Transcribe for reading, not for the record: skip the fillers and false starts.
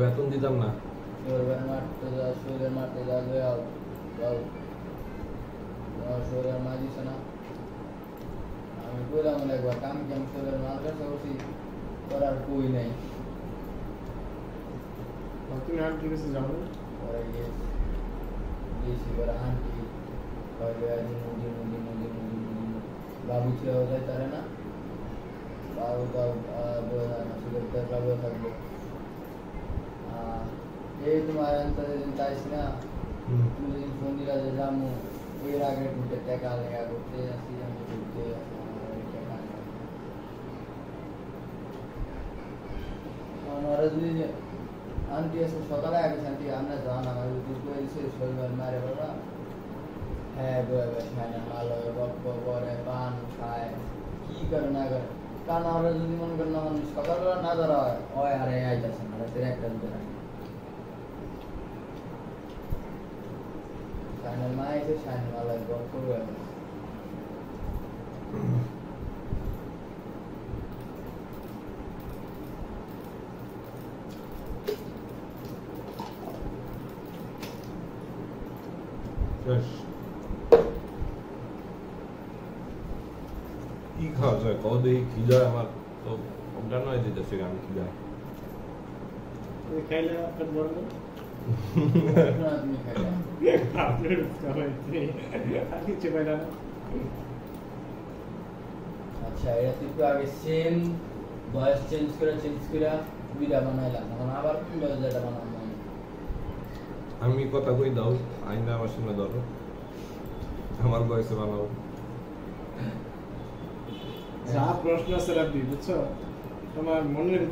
বেতন দিতাম না। শরীরের মারতে যাবে শরীরের মা দিছে না আমি বললাম একবার কাম কি আমি শরীরের মার কাছে বসি করার কই নাই তুমি আন্টির কাছে যাও না পরে গিয়েছি এবার আন্টি বাবু ছিল যায় তারে না বাবু বাবু থাকবো এই তোমার যেদিন চাইছ না তুমি যেদিন ফোন দিলা যে জামু এর আগে ঘুরতে টাকা লেখা করতে আসি আমি ঘুরতে ওরা যদি আন্টি এসে সকালে আগে আন্টি আমরা যান আমার দুধ করে দিচ্ছে শরীর মারে বাবা হ্যাঁ বয়ে খায় ভালো গপ্প করে পান খায় কি করে না করে কারণ আমরা যদি মনে করেন না মানুষ সকালবেলা না ধরা হয় ওই আরে আইতাছে না রাতের একটা দুটো রাখে শাইনের মা এসে শাইনের ভালো গপ্প করে কি খাওয়া যায় কত দেখি খিদা আমার তো ওটা নয় দিতেছে আমি খিদা খাইলে আপনার বড় তুমি খাইলে আপনার খাওয়াইতে আর কিছু পাইলা না আচ্ছা এটা তুই একটু আগে সেম ভয়েস চেঞ্জ করে ভিডিও বানাইলাম এখন আবার কোন ভয়েস যেটা বানাবো আমি কথা কই দাও আইনা আমার সামনে ধরো আমার বয়সে বানাবো যা প্রশ্ন আছে রাখবি বুঝছো তোমার মনের